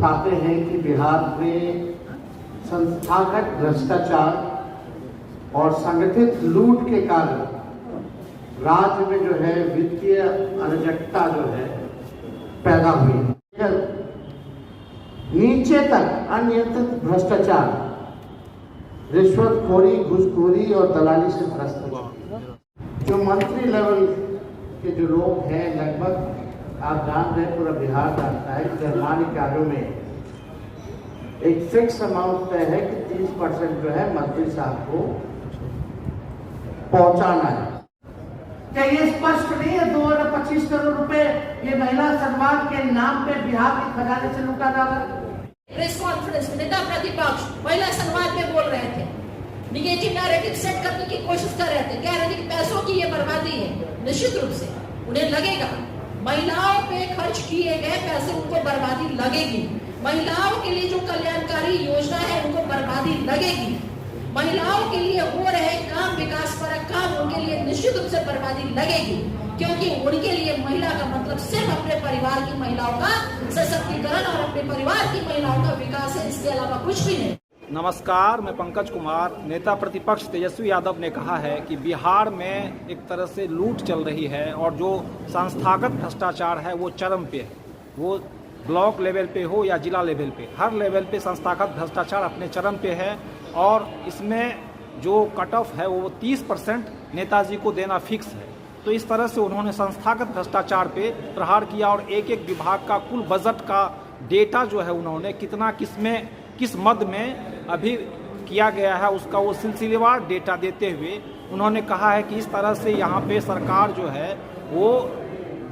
उठाते हैं कि बिहार में संस्थागत भ्रष्टाचार और संगठित लूट के कारण राज्य में जो है वित्तीय अराजकता जो है पैदा हुई है। नीचे तक अनियंत्रित भ्रष्टाचार, रिश्वतखोरी, घूसखोरी और दलाली से भ्रष्ट हो चुकी है। जो मंत्री लेवल के जो लोग हैं, लगभग आप जान रहे हैं, पूरा बिहार जानता है कि निर्माण कार्यों में एक फिक्स अमाउंट तय है कि 30% जो है मंत्री साहब को पहुंचाना है। क्या ये स्पष्ट नहीं है 225 करोड़ रुपए ये महिला सम्मान के नाम पे बिहार के खजाने से लूटा जा रहा है? प्रेस कॉन्फ्रेंस में नेता प्रतिपक्ष महिला सम्मान में बोल रहे थे, निगेटिव नैरेटिव सेट करने की कोशिश कर रहे थे, कह रहे थे कि पैसों की ये बर्बादी है। निश्चित रूप से उन्हें लगेगा महिलाओं पे खर्च किए गए पैसे उनको बर्बादी लगेगी। महिलाओं के लिए जो कल्याणकारी योजना है उनको बर्बादी लगेगी। महिलाओं के लिए हो रहे काम, विकास परक काम, उनके लिए निश्चित रूप से बर्बादी लगेगी, क्योंकि उनके लिए महिला का मतलब सिर्फ अपने परिवार की महिलाओं का सशक्तिकरण और अपने परिवार की महिलाओं का विकास है, इसके अलावा कुछ भी नहीं। नमस्कार, मैं पंकज कुमार। नेता प्रतिपक्ष तेजस्वी यादव ने कहा है कि बिहार में एक तरह से लूट चल रही है और जो संस्थागत भ्रष्टाचार है वो चरम पे है। वो ब्लॉक लेवल पे हो या जिला लेवल पे, हर लेवल पे संस्थागत भ्रष्टाचार अपने चरम पे है और इसमें जो कट ऑफ है वो 30% नेताजी को देना फिक्स है। तो इस तरह से उन्होंने संस्थागत भ्रष्टाचार पे प्रहार किया और एक एक विभाग का कुल बजट का डेटा जो है उन्होंने कितना किस मद में अभी किया गया है उसका वो सिलसिलेवार डेटा देते हुए उन्होंने कहा है कि इस तरह से यहाँ पे सरकार जो है वो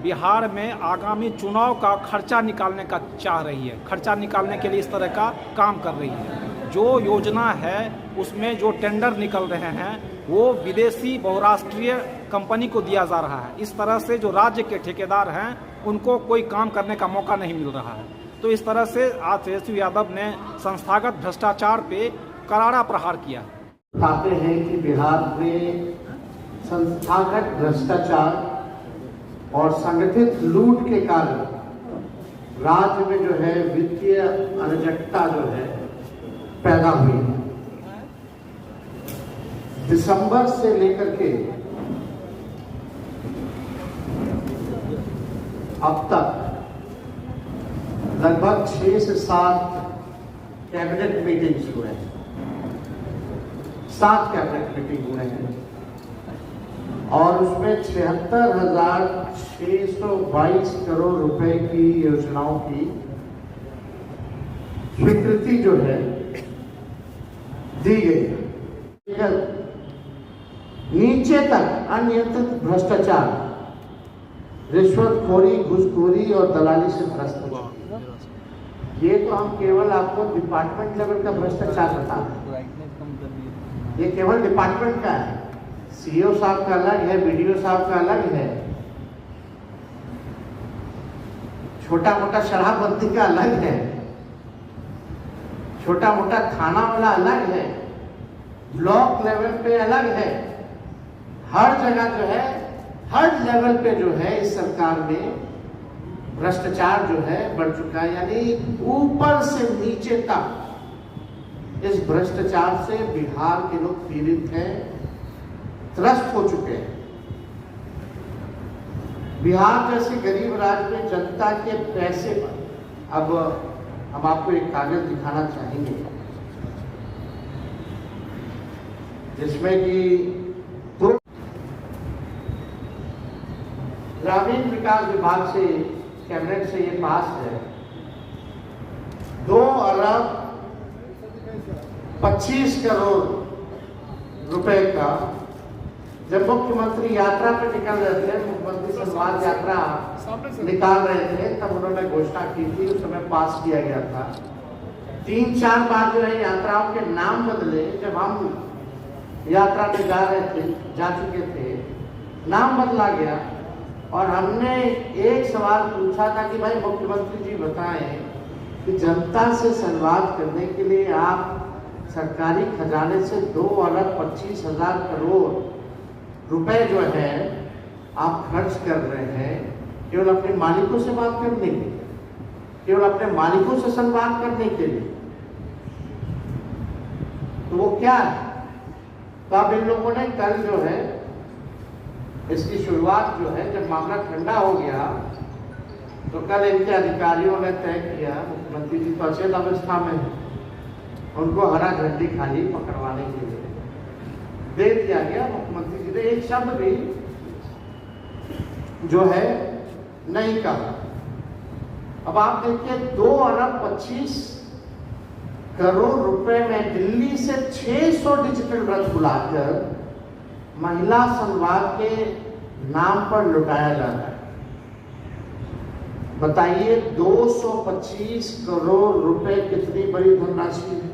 बिहार में आगामी चुनाव का खर्चा निकालने का चाह रही है, खर्चा निकालने के लिए इस तरह का काम कर रही है। जो योजना है उसमें जो टेंडर निकल रहे हैं वो विदेशी बहुराष्ट्रीय कंपनी को दिया जा रहा है। इस तरह से जो राज्य के ठेकेदार हैं उनको कोई काम करने का मौका नहीं मिल रहा है। तो इस तरह से आज तेजस्वी यादव ने संस्थागत भ्रष्टाचार पे करारा प्रहार किया। बताते हैं कि बिहार में संस्थागत भ्रष्टाचार और संगठित लूट के कारण राज्य में जो है वित्तीय अराजकता जो है पैदा हुई है। दिसंबर से लेकर के अब तक लगभग 6 से 7 कैबिनेट मीटिंग्स हुए हैं, 7 कैबिनेट मीटिंग हुए हैं और उसमें 76,622 करोड़ रुपए की योजनाओं की स्वीकृति जो है दी गई है। नीचे तक अनियंत्रित भ्रष्टाचार, रिश्वतखोरी, घूसखोरी और दलाली से भ्रष्ट हो चुकी है। ये तो हम केवल आपको डिपार्टमेंट लेवल का भ्रष्टाचार बता रहे हैं, ये केवल डिपार्टमेंट का है। सीईओ साहब का अलग है, बीडीओ साहब का अलग है, छोटा मोटा शराबबंदी का अलग है, छोटा मोटा थाना वाला अलग है, ब्लॉक लेवल पे अलग है। हर जगह जो है, हर लेवल पे जो है इस सरकार में भ्रष्टाचार जो है बढ़ चुका है। यानी ऊपर से नीचे तक इस भ्रष्टाचार से बिहार के लोग पीड़ित हैं, त्रस्त हो चुके हैं। बिहार जैसे गरीब राज्य में जनता के पैसे पर, अब हम आपको एक कागज दिखाना चाहेंगे जिसमें कि ग्रामीण विकास विभाग से, कैबिनेट से ये पास है 2 अरब 25 करोड़ रुपए का। जब मुख्यमंत्री यात्रा पे निकल रहे थे, मुख्यमंत्री संवाद यात्रा निकाल रहे थे, तब उन्होंने घोषणा की थी, उस समय पास किया गया था। 3-4 बार जो है यात्राओं के नाम बदले। जब हम यात्रा में जा चुके थे, नाम बदला गया और हमने एक सवाल पूछा था कि भाई मुख्यमंत्री जी बताएं कि जनता से संवाद करने के लिए आप सरकारी खजाने से 2 अरब 25 हजार करोड़ रुपए जो है आप खर्च कर रहे हैं केवल अपने मालिकों से बात करने के लिए। केवल अपने मालिकों से संवाद करने के लिए, तो वो क्या है? तो अब इन लोगों ने कल जो है इसकी शुरुआत जो है, जब मामला ठंडा हो गया तो कल इनके अधिकारियों ने तय किया, मुख्यमंत्री जी तो अचेत अवस्था में है, उनको हरा झंडी खाली पकड़वाने के लिए दे दिया गया। मुख्यमंत्री जी ने एक शब्द भी जो है नहीं कहा। अब आप देखिए 2 अरब 25 करोड़ रुपए में दिल्ली से 600 डिजिटल रथ बुलाकर महिला संवाद के नाम पर लुटाया जा रहा है। बताइए 225 करोड़ रुपए कितनी बड़ी धनराशि है,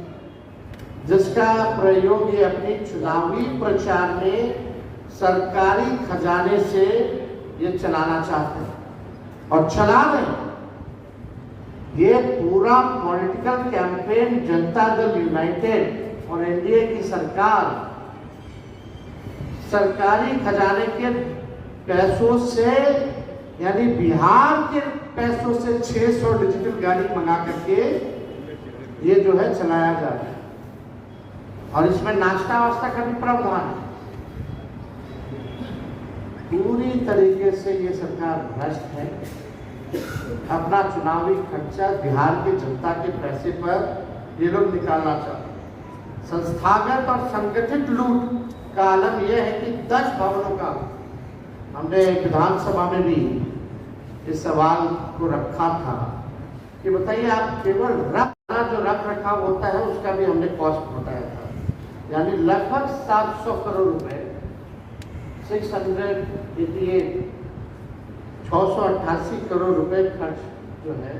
जिसका प्रयोग ये अपनी चुनावी प्रचार में सरकारी खजाने से ये चलाना चाहते हैं और चला रहे हैं। ये पूरा political campaign Janata Dal United और एनडीए की सरकार सरकारी खजाने के पैसों से, यानी बिहार के पैसों से 600 डिजिटल गाड़ी मंगा करके ये जो है चलाया जा रहा है। और इसमें नाश्ता वास्ता का भी प्रावधान है। पूरी तरीके से ये सरकार भ्रष्ट है। अपना चुनावी खर्चा बिहार की जनता के पैसे पर ये लोग निकालना चाहते हैं। संस्थागत और संगठित लूट का आलम यह है कि 10 भवनों का हमने विधानसभा में भी इस सवाल को रखा था कि बताइए आप केवल जो रख रखाव होता है उसका भी हमने कॉस्ट बताया था, यानी लगभग 700 करोड़ रुपए 688 करोड़ रुपए खर्च जो है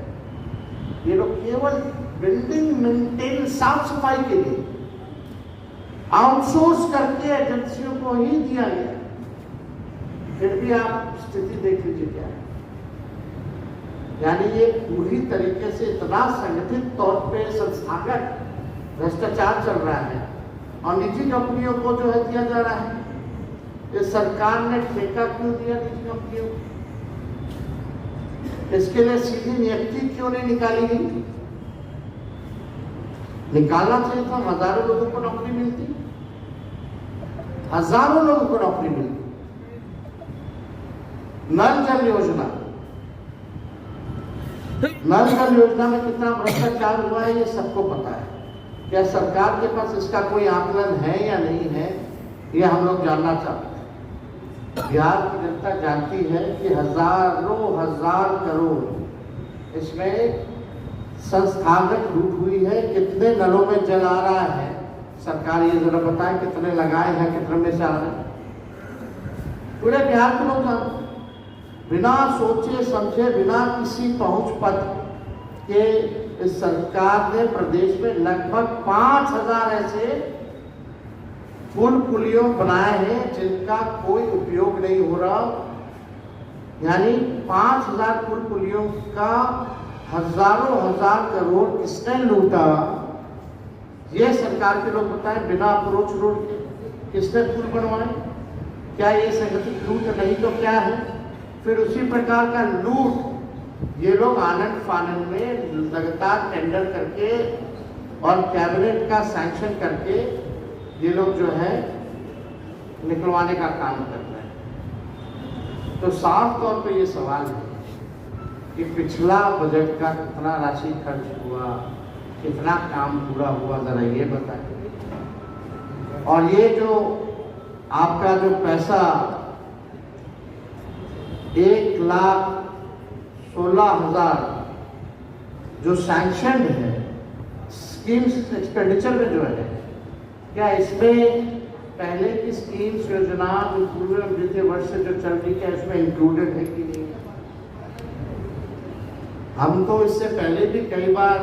ये लोग केवल बिल्डिंग मेंटेन साफ सफाई के लिए आउटसोर्स करके एजेंसियों को ही दिया गया। फिर भी आप स्थिति देख लीजिए क्या है। यानी ये पूरी तरीके से इतना संगठित तौर पे संस्थागत भ्रष्टाचार चल रहा है और निजी कंपनियों को जो है दिया जा रहा है। ये सरकार ने ठेका क्यों दिया निजी कंपनियों को? इसके लिए सीधी नियुक्ति क्यों नहीं निकाली गई? निकालना चाहिए था। हजारों लोगों को नौकरी मिलती, हजारों लोगों को नौकरी मिलती। नल जल योजना, नल जल योजना में कितना भ्रष्टाचार हुआ है ये सबको पता है। क्या सरकार के पास इसका कोई आकलन है या नहीं है, ये हम लोग जानना चाहते हैं। बिहार की जनता जानती है कि हजारों हजार करोड़ इसमें संस्थागत लूट हुई है। कितने नलों में जल आ रहा है, सरकार ये जरा बताए कितने लगाए हैं, कितने में से आ रहे हैं। पूरे बिहार के लोग जानते हैं। बिना सोचे समझे, बिना किसी पहुंच पत्र के इस सरकार ने प्रदेश में लगभग 5000 ऐसे पुल पुलियों बनाए हैं जिनका कोई उपयोग नहीं हो रहा। यानी 5000 पुल पुलियों का हजारों हजार करोड़ किसने लूटा, ये सरकार के लोग बताएं। बिना अप्रोच रोड के किसने पुल बनवाए? क्या ये संगठित लूट नहीं तो क्या है? फिर उसी प्रकार का लूट ये लोग आनंद फानंद में लगातार टेंडर करके और कैबिनेट का सैंक्शन करके ये लोग जो है निकलवाने का काम कर रहे हैं। तो साफ तौर पे ये सवाल है कि पिछला बजट का कितना राशि खर्च हुआ, कितना काम पूरा हुआ, जरा ये बताइए। और ये जो आपका जो पैसा 1,16,000 जो सैंक्शन है स्कीम्स एक्सपेंडिचर में जो है, क्या इसमें पहले की स्कीम्स योजना जो पूर्व वित्तीय वर्ष से जो चल रही है इसमें इंक्लूडेड है कि नहीं? हम तो इससे पहले भी कई बार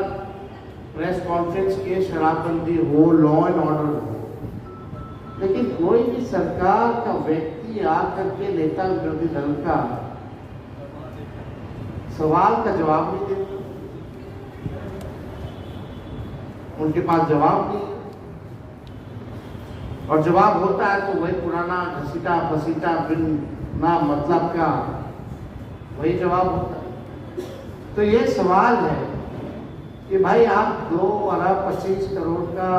प्रेस कॉन्फ्रेंस किए, शराबबंदी हो, लॉ एंड ऑर्डर हो, लेकिन कोई भी सरकार का व्यक्ति आकर के नेता विरोधी दल का सवाल का जवाब नहीं देता। उनके पास जवाब नहीं, और जवाब होता है तो वही पुराना घसीटा फसीटा बिना मतलब का वही जवाब होता है। तो ये सवाल है कि भाई आप 2 अरब 25 करोड़ का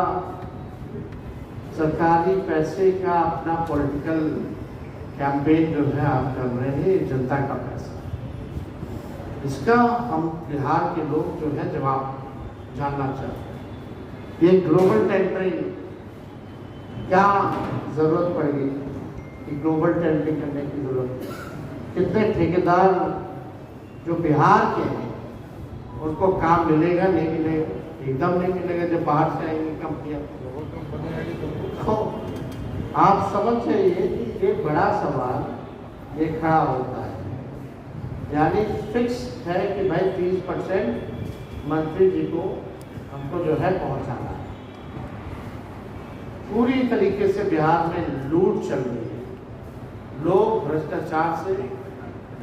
सरकारी पैसे का अपना पॉलिटिकल कैंपेन जो है आप कर रहे हैं, ये जनता का पैसा, इसका हम बिहार के लोग जो है जवाब जानना चाहते हैं। ये ग्लोबल टेंडरिंग क्या जरूरत पड़ेगी कि ग्लोबल टेंडरिंग करने की जरूरत है? कितने ठेकेदार जो बिहार के हैं उनको काम मिलेगा नहीं मिलेगा? एकदम नहीं मिलेगा जब बाहर से आएंगी कंपनियां। तो आप समझ जाइए कि ये बड़ा सवाल ये खड़ा होता है, यानी फिक्स है कि भाई 30% मंत्री जी को हमको जो है पहुंचाना है। पूरी तरीके से बिहार में लूट चल रही है। लोग भ्रष्टाचार से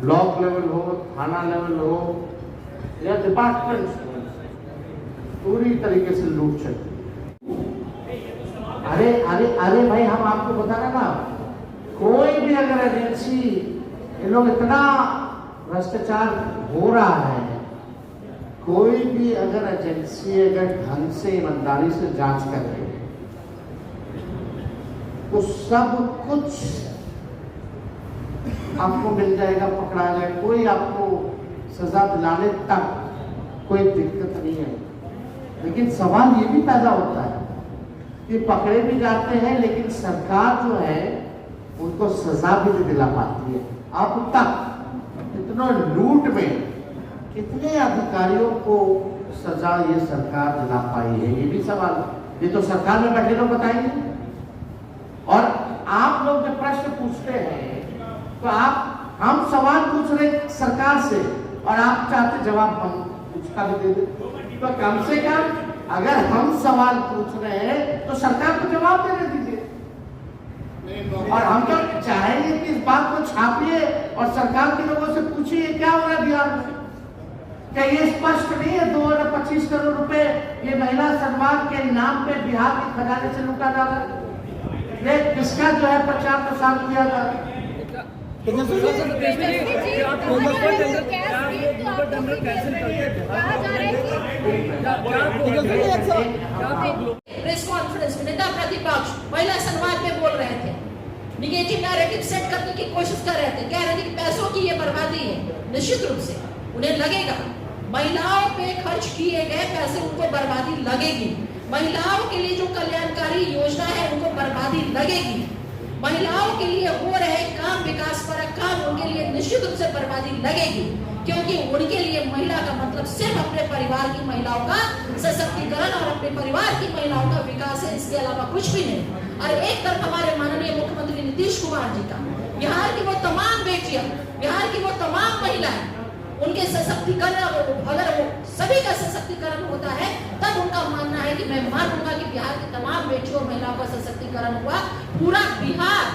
ब्लॉक लेवल हो, थाना लेवल हो या डिपार्टमेंट हो, पूरी तरीके से लूट चल रही है। अरे अरे अरे भाई, हम आपको बता रहे ना, कोई भी अगर एजेंसी, इन लोग इतना भ्रष्टाचार हो रहा है, कोई भी अगर एजेंसी अगर ढंग से ईमानदारी से जांच कर रही है तो सब कुछ आपको मिल जाएगा, पकड़ा जाएगा, कोई आपको सजा दिलाने तक कोई दिक्कत नहीं है। लेकिन सवाल ये भी पैदा होता है कि पकड़े भी जाते हैं लेकिन सरकार जो है उनको सजा भी नहीं दिला पाती है। अब तक इतना लूट में कितने अधिकारियों को सजा ये सरकार दिला पाई है, ये भी सवाल। ये तो सरकार में बैठे लोग बताएंगे। और आप लोग जब प्रश्न पूछते हैं तो हम सवाल पूछ रहे सरकार से और आप चाहते जवाब हम उसका भी दे दें। तो कम से कम अगर हम सवाल पूछ रहे हैं तो सरकार को जवाब देने दीजिए। और हम तो चाहेंगे कि इस बात को छापिए और सरकार के लोगों से पूछिए क्या हो रहा है बिहार में। क्या ये स्पष्ट नहीं है 2 अरब 25 करोड़ रुपए ये महिला सम्मान के नाम पे बिहार के खजाने से लूटा जा रहा है? ये किसका जो है प्रचार प्रसार किया जा रहा है? प्रेस कॉन्फ्रेंस में नेता प्रतिपक्ष महिला संवाद में बोल रहे थे, निगेटिव नैरेटिव सेट करने की कोशिश कर रहे थे, कह रहे थे कि पैसों की ये बर्बादी है। निश्चित रूप से उन्हें लगेगा महिलाओं पे खर्च किए गए पैसे उनको बर्बादी लगेगी। महिलाओं के लिए जो कल्याणकारी योजना है उनको बर्बादी लगेगी। महिलाओं के लिए हो रहे काम, विकास परक काम, उनके लिए निश्चित रूप से बर्बादी लगेगी, क्योंकि उनके लिए महिला का मतलब सिर्फ अपने परिवार की महिलाओं का सशक्तिकरण और अपने परिवार की महिलाओं का विकास है, इसके अलावा कुछ भी नहीं। और एक तरफ हमारे माननीय मुख्यमंत्री नीतीश कुमार जी का बिहार की वो तमाम बेटियां, बिहार की वो तमाम महिलाएं, उनके सशक्तिकरण, अगर वो सभी का सशक्तिकरण होता है तब उनका मानना है कि मैं मानूंगा कि बिहार की तमाम बेटियों और महिलाओं का सशक्तिकरण हुआ। पूरा बिहार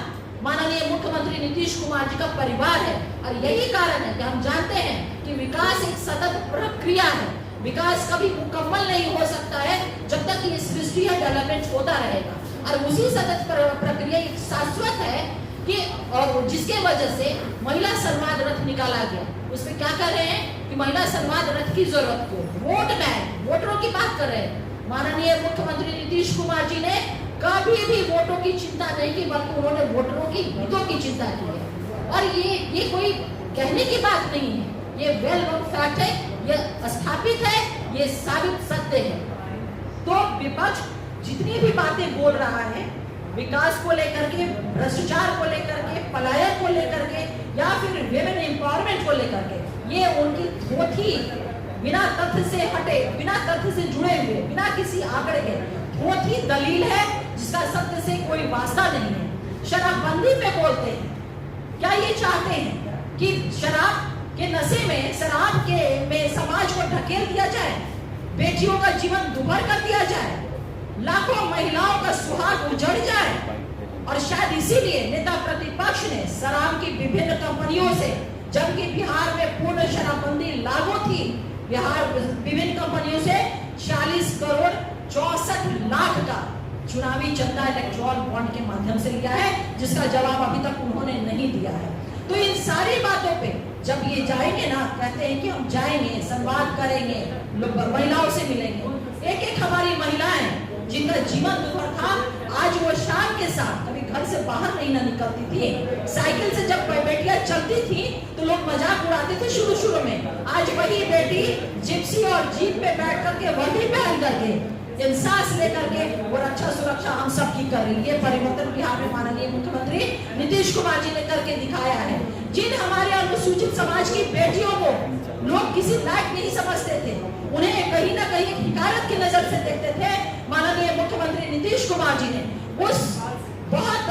माननीय मुख्यमंत्री नीतीश कुमार जी का परिवार है। और यही कारण है कि हम जानते हैं कि विकास एक सतत प्रक्रिया है। विकास कभी मुकम्मल नहीं हो सकता है जब तक ये सृष्टि है, डेवलपमेंट होता रहेगा। और उसी सतत प्रक्रिया एक शाश्वत है कि और जिसके वजह से महिला संवाद रथ निकाला गया। उसमें क्या कर रहे हैं कि महिला संवाद रथ की जरूरत को वोट बैंक, वोटरों की बात कर रहे हैं। माननीय मुख्यमंत्री नीतीश कुमार जी ने कभी भी वोटों की चिंता नहीं की, बल्कि उन्होंने वोटरों की हितों की चिंता की है। और ये कोई कहने की बात नहीं है, ये वेल नोन फैक्ट है, ये स्थापित है, ये साबित सत्य है। तो विपक्ष जितनी भी बातें बोल रहा है विकास को लेकर के, भ्रष्टाचार को लेकर के, पलायन को लेकर के या फिर विमेन एम्पावरमेंट को लेकर के, ये उनकी थोथी बिना तथ्य से हटे, बिना तथ्य से जुड़े हुए, बिना किसी आंकड़े के थोथी दलील है जिसका सत्य से कोई वास्ता नहीं है। शराबबंदी पे बोलते हैं, क्या ये चाहते हैं कि शराब के नशे में, शराब के में समाज को ढकेल दिया जाए, बेटियों का जीवन दुभर कर दिया जाए, लाखों महिलाओं का सुहाग उजड़ जाए? और शायद इसीलिए नेता प्रतिपक्ष ने शराब की विभिन्न कंपनियों से, जबकि बिहार में पूर्ण शराबबंदी लागू थी, बिहार विभिन्न कंपनियों से 40 करोड़ 64 लाख का चुनावी चंदा इलेक्ट्रॉल बॉन्ड के माध्यम से लिया है, जिसका जवाब अभी तक उन्होंने नहीं दिया है। तो इन सारी बातों पे जब ये जाएंगे ना, कहते हैं कि हम जाएंगे, संवाद करेंगे, लोग महिलाओं से मिलेंगे। एक एक हमारी महिलाएं जिनका जीवन दुर्भर था, आज वो शान के साथ कभी घर से बाहर नहीं ना निकलती थी। साइकिल से जब बेटियां चलती थी तो लोग मजाक उड़ाते थे शुरू में। आज वही बेटी जिप्सी और जीप पे बैठ करके, वर्दी पहन करके, इंसास लेकर के वो रक्षा सुरक्षा हम सब की कर रही है। परिवर्तन बिहार में माननीय मुख्यमंत्री नीतीश कुमार जी ने करके दिखाया है। जिन हमारे अनुसूचित समाज की बेटियों को लोग किसी लायक नहीं समझते थे, उन्हें कहीं ना कहीं हिकारत की नजर से देखते थे, माननीय मुख्यमंत्री नीतीश कुमार जी ने उस बहुत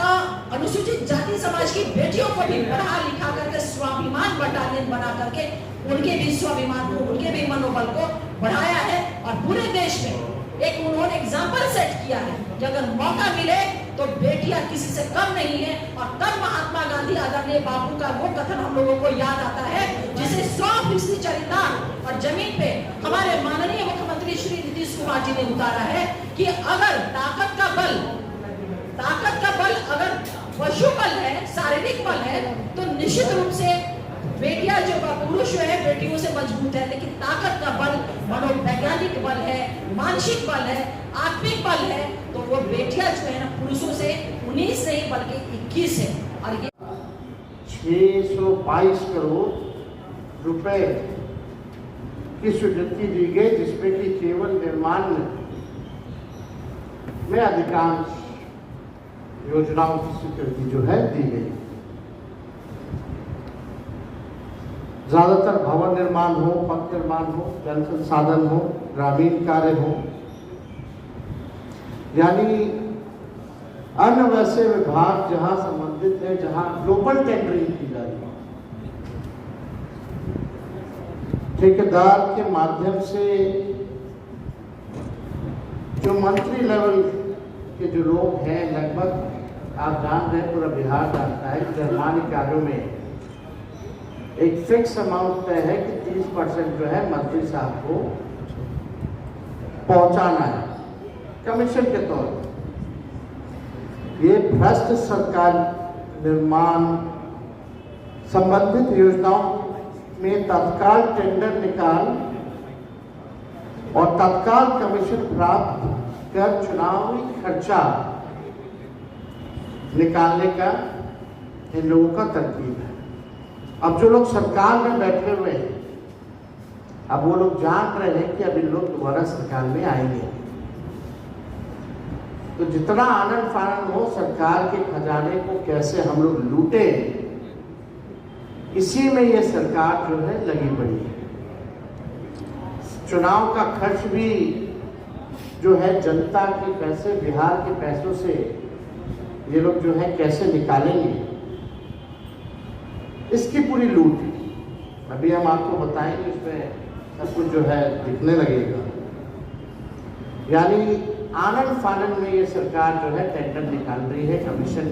अनुसूचित जाति समाज की बेटियों को भी पढ़ा लिखा करके स्वाभिमान बटालियन बना करके उनके भी स्वाभिमान को, उनके भी मनोबल को बढ़ाया है। और पूरे देश में एक उन्होंने एग्जाम्पल सेट किया है कि अगर मौका मिले तो बेटियां किसी से कम नहीं है। और तब महात्मा गांधी आदरणीय बापू का वो कथन हम लोगों को याद आता है, जिसे 100% चरितार्थ और जमीन पे हमारे माननीय मुख्यमंत्री श्री नीतीश कुमार जी ने उतारा है कि अगर ताकत का बल अगर पशु बल है, शारीरिक बल है, तो निश्चित रूप से बेटियां जो पुरुष जो है बेटियों से मजबूत है। लेकिन ताकत का बल मनोवैज्ञानिक बल है, मानसिक बल है, आत्मिक बल है, तो वो बेटियां जो है ना पुरुषों से 19 नहीं बल्कि 21 है। और ये 622 करोड़ रुपए की स्वीकृति दी गई, जिसमें कि केवल निर्माण में अधिकांश योजनाओं की स्वीकृति जो है दी गई। ज्यादातर भवन निर्माण हो, पथ निर्माण हो, जल संसाधन हो, ग्रामीण कार्य हो, यानी अन्य वैसे विभाग जहां संबंधित है, जहां ग्लोबल टेंडरिंग की जा रही है, ठेकेदार के माध्यम से जो मंत्री लेवल के जो लोग हैं, लगभग आप जान रहे हैं, पूरा बिहार जानता है कि निर्माण कार्यों में एक फिक्स अमाउंट तय है कि 30% जो है मंत्री साहब को पहुंचाना है कमीशन के तौर पर। ये भ्रष्ट सरकार निर्माण संबंधित योजनाओं में तत्काल टेंडर निकाल और तत्काल कमीशन प्राप्त कर चुनावी खर्चा निकालने का इन लोगों का तरकीब है। अब जो लोग सरकार में बैठे हुए हैं, अब वो लोग जान रहे हैं कि अब इन लोग दोबारा सरकार में आएंगे, तो जितना आनंद फानंद हो सरकार के खजाने को कैसे हम लोग लूटे, इसी में ये सरकार जो है लगी पड़ी है। चुनाव का खर्च भी जो है जनता के पैसे, बिहार के पैसों से ये लोग जो है कैसे निकालेंगे, इसकी पूरी लूट है। अभी हम आपको बताएंगे, इसमें सब कुछ जो है दिखने लगेगा। यानी आनंद फानंद में ये सरकार जो है टेंडर निकाल रही है, कमीशन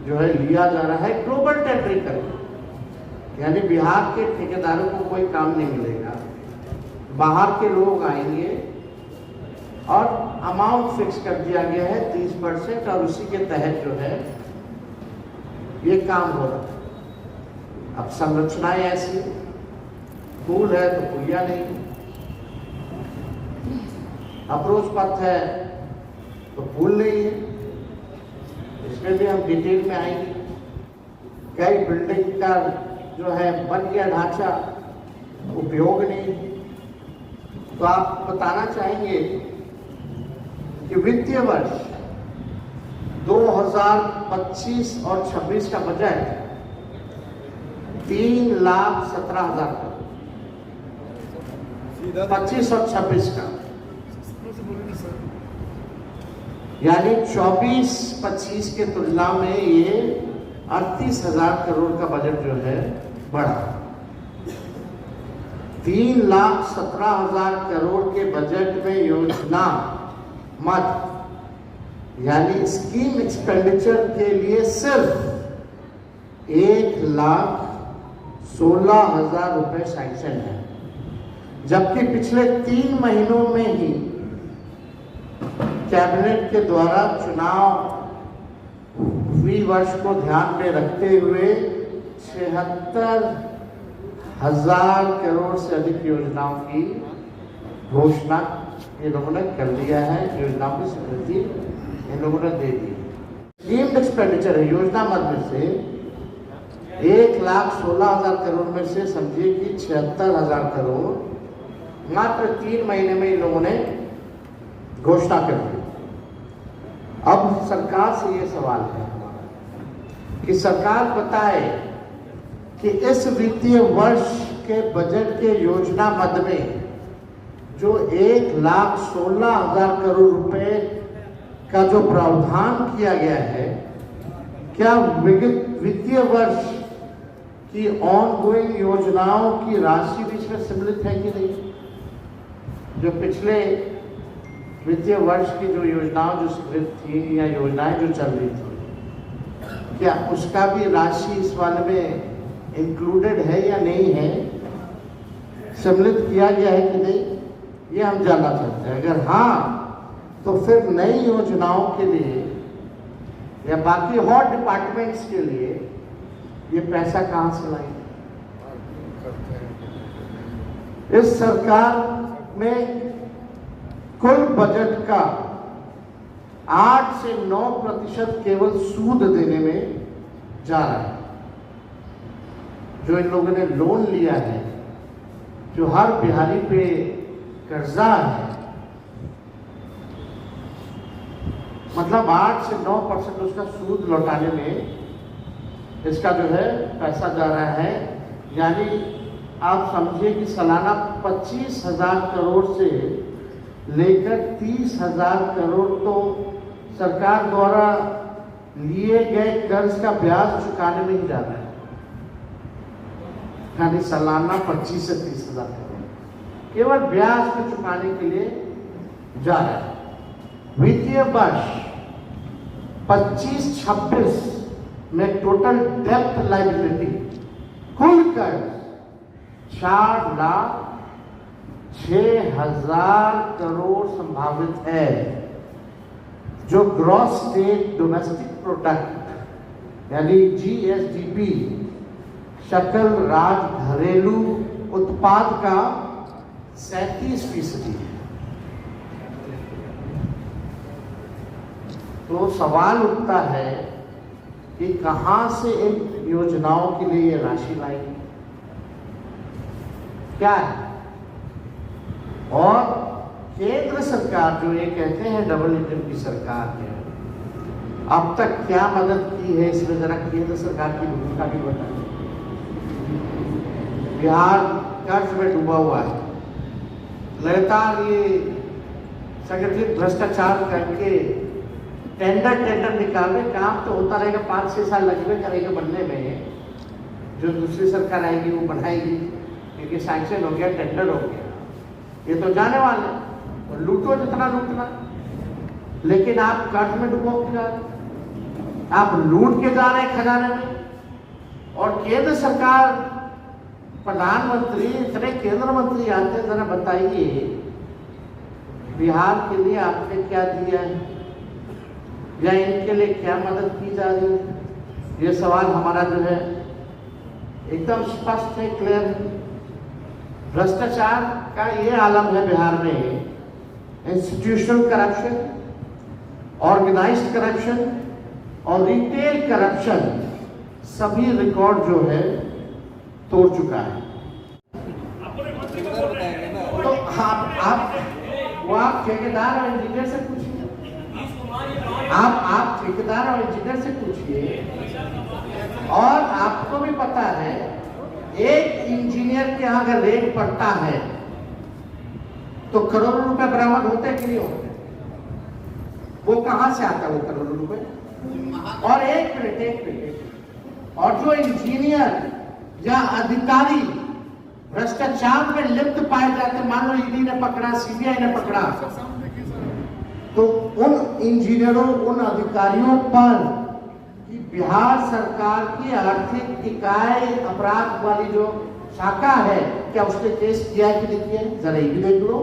जो है लिया जा रहा है ग्लोबल टेंडरिंग करके। यानी बिहार के ठेकेदारों को कोई काम नहीं मिलेगा, बाहर के लोग आएंगे और अमाउंट फिक्स कर दिया गया है 30%, और उसी के तहत जो है ये काम हो रहा है। अब संरचनाएं ऐसी, पुल है तो पुलिया नहीं, अप्रोच पथ है तो पुल नहीं है, इसमें भी हम डिटेल में आएंगे। कई बिल्डिंग का जो है बन गया ढांचा, उपयोग नहीं। तो आप बताना चाहेंगे कि वित्तीय वर्ष 2025 और 26 का बजट 3,17,000 का, 25 और 26 का, यानी 24-25 के तुलना में ये 38,000 करोड़ का बजट जो है बढ़ा। 3,17,000 करोड़ के बजट में योजना मद यानी स्कीम एक्सपेंडिचर के लिए सिर्फ 1,16,000 रुपए सैंक्शन है, जबकि पिछले 3 महीनों में ही कैबिनेट के द्वारा चुनाव हुई वर्ष को ध्यान में रखते हुए 76 1000 करोड़ से अधिक योजनाओं की घोषणा ये लोगों ने कर लिया है। योजनाओं की स्वीकृति इन लोगों ने दे दी। स्कीम्ड एक्सपेंडिचर है योजना मद में से 1,16,000 करोड़ में से समझिए कि 76,000 करोड़ मात्र 3 महीने में इन लोगों ने घोषणा कर दी। अब सरकार से ये सवाल है कि सरकार बताए कि इस वित्तीय वर्ष के बजट के योजना मद में जो 1,16,000 करोड़ रुपए का जो प्रावधान किया गया है, क्या वित्तीय वर्ष की ऑनगोइंग योजनाओं की राशि भी इसमें सम्मिलित है कि नहीं? जो पिछले वित्तीय वर्ष की जो योजनाओं जो स्वीकृत थी या योजनाएं जो चल रही थी, क्या उसका भी राशि इस वाले में इंक्लूडेड है या नहीं है, सम्मिलित किया गया है कि नहीं, ये हम जानना चाहते हैं। अगर हाँ, तो फिर नई योजनाओं के लिए या बाकी और डिपार्टमेंट्स के लिए ये पैसा कहां से लाएंगे? इस सरकार में कुल बजट का 8 से 9% केवल सूद देने में जा रहा है। जो इन लोगों ने लोन लिया है, जो हर बिहारी पे कर्जा है, मतलब 8 से 9% उसका सूद लौटाने में इसका जो है पैसा जा रहा है। यानी आप समझिए कि सालाना 25,000 करोड़ से लेकर 30,000 करोड़ तो सरकार द्वारा लिए गए कर्ज का ब्याज चुकाने में ही जा रहा है। यानी सालाना 25 से 30,000 करोड़ केवल ब्याज के चुकाने के लिए जा रहा है। वित्तीय वर्ष 25-26 में टोटल डेप्थ लायबिलिटी कुल कर्ज 4,06,000 करोड़ संभावित है, जो ग्रॉस स्टेट डोमेस्टिक प्रोडक्ट यानी GSDP सकल राज घरेलू उत्पाद का 37% है। तो सवाल उठता है कि कहां से इन योजनाओं के लिए ये राशि लाएंगे, क्या है? और केंद्र सरकार जो ये कहते हैं डबल इंजन की सरकार है, अब तक क्या मदद की है, इसमें जरा केंद्र सरकार की भूमिका भी बताइए। बिहार कर्ज में डूबा हुआ है, लगातार ये संगठित भ्रष्टाचार करके टेंडर निकालने काम तो होता रहेगा, 5-6 साल लगेगा करेगा बनने में। जो दूसरी सरकार आएगी वो बढ़ाएगी, क्योंकि सैंक्शन हो गया, टेंडर हो गया, ये तो जाने वाले और लूटो जितना लूटना। लेकिन आप कर्ज में डूबो के जा रहे, आप लूट के जा रहे हैं खजाने में। और केंद्र सरकार प्रधानमंत्री इतने केंद्र मंत्री आते हैं, जरा बताइए बिहार के लिए आपने क्या दिया है या इनके लिए क्या मदद की जा रही है? ये सवाल हमारा जो है एकदम स्पष्ट है, क्लियर है। भ्रष्टाचार का ये आलम है बिहार में, इंस्टीट्यूशनल करप्शन, ऑर्गेनाइज्ड करप्शन और रिटेल करप्शन सभी रिकॉर्ड जो है तोड़ चुका है। तो आप ठेकेदार और इंजीनियर से पूछिए, आप ठेकेदार और इंजीनियर से पूछिए। और आपको भी पता है, एक इंजीनियर के यहाँ अगर रेड पड़ता है तो करोड़ों रुपए बरामद होते कि नहीं होते? वो कहां से आता है वो करोड़ों रुपए? और एक मिनट, और जो इंजीनियर या अधिकारी भ्रष्टाचार में लिप्त पाए जाते, मान लो ईडी ने पकड़ा, सीबीआई ने पकड़ा, तो उन इंजीनियरों, उन अधिकारियों पर कि बिहार सरकार की आर्थिक इकाई अपराध वाली जो शाखा है, क्या उसने केस किया है कि नहीं किया? जरा ये भी देख लो।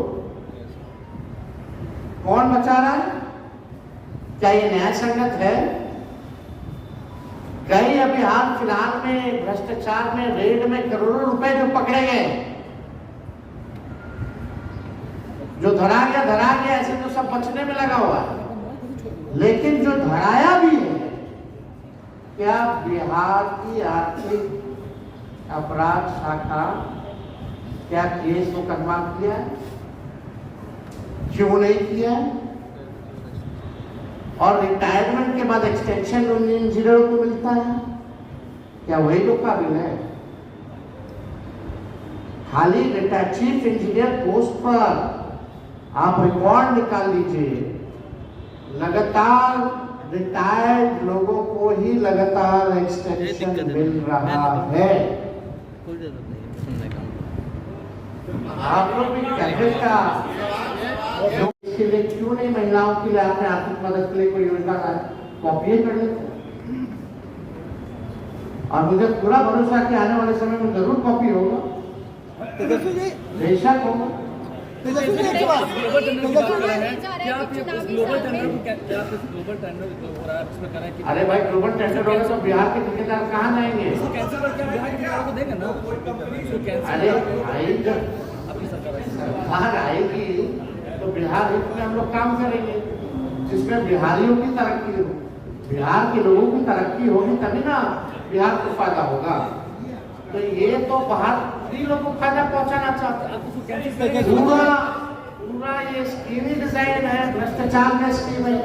कौन बचा रहा है? क्या ये न्याय संगत है? कई अभी हाल फिलहाल में भ्रष्टाचार में रेड में करोड़ों रुपए जो पकड़े गए, जो धरा गया, ऐसे तो सब बचने में लगा हुआ है, लेकिन जो धराया भी है, क्या बिहार की आर्थिक अपराध शाखा क्या केस मुकदमा किया है? क्यों नहीं किया है? और रिटायरमेंट के बाद एक्सटेंशन इंजीनियरों को मिलता है, क्या वही लोग काबिल है? खाली चीफ इंजीनियर पोस्ट पर आप रिकॉर्ड निकाल लीजिए, लगातार रिटायर्ड लोगों को ही लगातार एक्सटेंशन मिल रहा है। आप लोग भी कैबिनेट का इसके लिए क्यों नहीं महिलाओं के लिए आपने आर्थिक मदद के लिए कोई योजना लाए? कॉपी कर लेते। और मुझे पूरा भरोसा कि आने वाले समय में जरूर कॉपी होगा, बेशक होगा। अरे भाई ग्लोबल टेंडर होगा तो बिहार के ठेकेदार कहाँ जाएंगे? अरे सरकार आएगी तो बिहार हित में हम लोग काम करेंगे, जिसमें बिहारियों की तरक्की हो, बिहार के लोगों की तरक्की होगी तभी ना बिहार को फायदा होगा। तो ये तो बाहर लोगों को फायदा पहुंचाना चाहते हैं। पूरा ये स्कीम ही डिजाइन है, भ्रष्टाचार का स्कीम है।